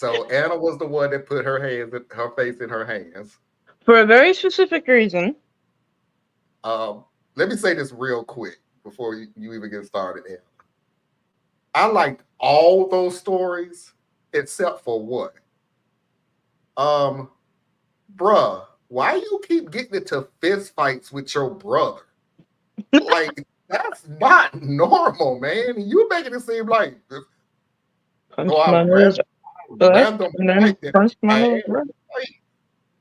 So Anna was the one that put her face in her hands. For a very specific reason. Um, Let me say this real quick before you even get started, Anna. I liked all those stories except for one. Um, Bruh, why you keep getting into fist fights with your brother? Like, that's not normal, man. You making it seem like Punch oh, I my ran nose left random and fight then that punch my I had. nose right. Like,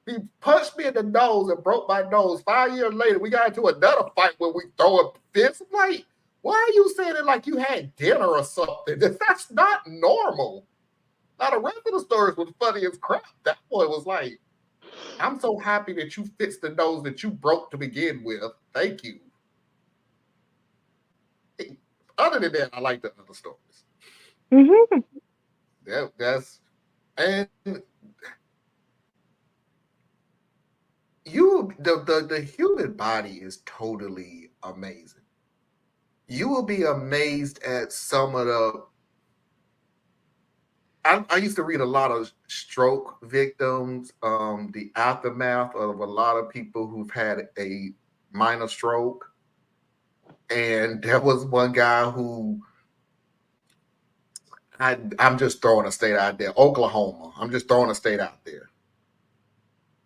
he punched me in the nose and broke my nose. 5 years later, we got into another fight where we throw a fist. Like, why are you saying it like you had dinner or something? That's not normal. Now, the rest of the stories was funny as crap. That one was like, I'm so happy that you fixed the nose that you broke to begin with. Thank you. Other than that, I like the other stories. Mm-hmm. That's and the human body is totally amazing. You will be amazed at some of the. I used to read a lot of stroke victims, the aftermath of a lot of people who've had a minor stroke, and there was one guy who I'm just throwing a state out there, Oklahoma. I'm just throwing a state out there,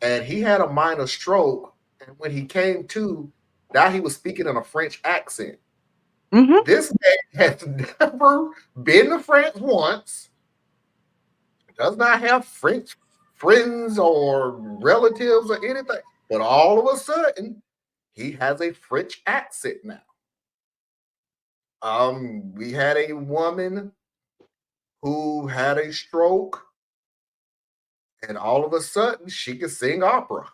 and he had a minor stroke, and when he came to, now he was speaking in a French accent. Mm-hmm. This man has never been to France once, does not have French friends or relatives or anything, but all of a sudden, he has a French accent now. We had a woman who had a stroke, and all of a sudden, she could sing opera.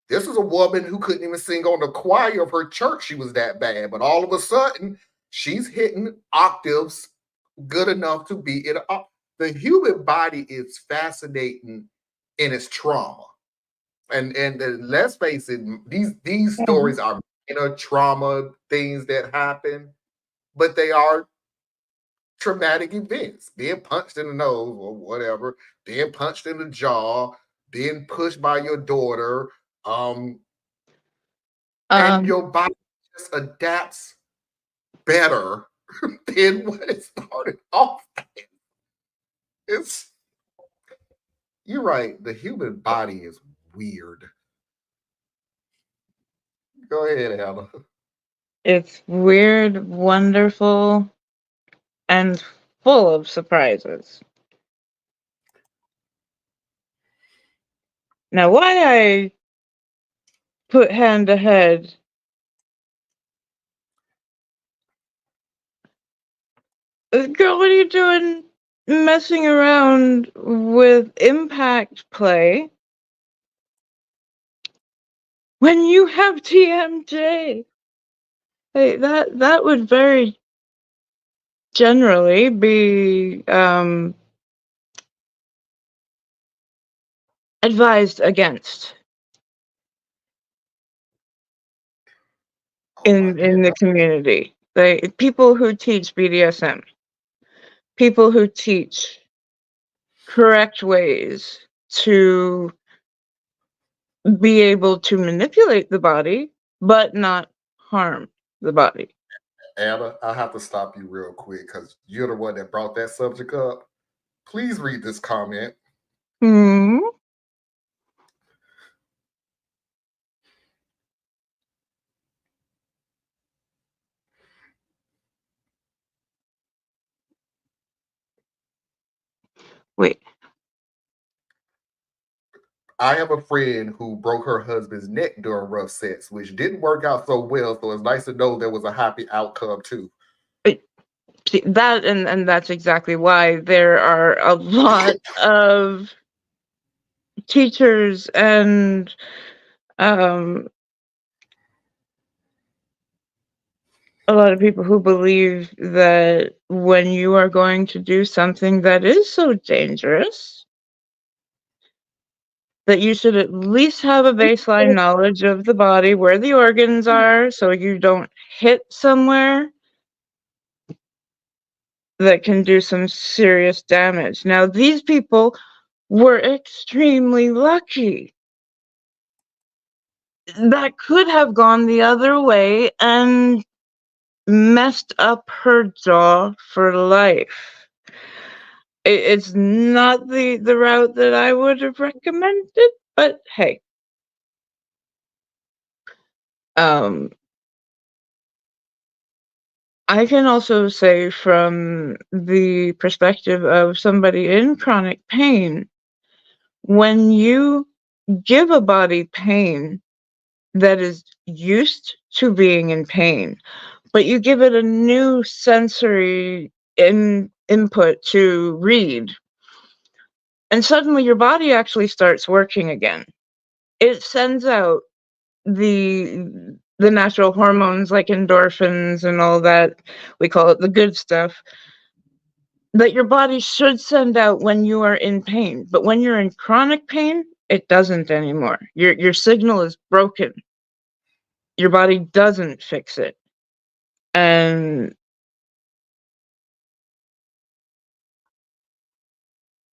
This is a woman who couldn't even sing on the choir of her church. She was that bad. But all of a sudden, she's hitting octaves good enough to be in a. The human body is fascinating in its trauma. And let's face it, these Mm-hmm. stories are inner trauma things that happen, but they are traumatic events. Being punched in the nose or whatever, being punched in the jaw, being pushed by your daughter, um, and Um, your body just adapts better than what it started off. It's you're right. The human body is weird. Go ahead, Hannah. it's weird, wonderful, and full of surprises. Now, why I put hand to head, girl, what are you doing messing around with impact play when you have TMJ? Hey, that would very generally be advised against Oh my in the goodness. community. People who teach BDSM, people who teach correct ways to be able to manipulate the body, but not harm the body. Anna, I have to stop you real quick because you're the one that brought that subject up. Please read this comment. Hmm. Wait. I have a friend who broke her husband's neck during rough sex, which didn't work out so well. So it's nice to know there was a happy outcome too. Wait, see, that and that's exactly why there are a lot of teachers and um a lot of people who believe that when you are going to do something that is so dangerous, that you should at least have a baseline knowledge of the body, where the organs are, so you don't hit somewhere that can do some serious damage. Now, these people were extremely lucky. That could have gone the other way and messed up her jaw for life. It's not the route that I would have recommended, but hey. I can also say from the perspective of somebody in chronic pain, when you give a body pain that is used to being in pain, but you give it a new sensory input to read, and suddenly your body actually starts working again. It sends out the natural hormones like endorphins and all that. We call it the good stuff that your body should send out when you are in pain. But when you're in chronic pain, it doesn't anymore. Your signal is broken. Your body doesn't fix it. And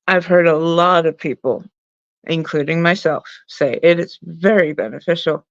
I've heard a lot of people, including myself, say it is very beneficial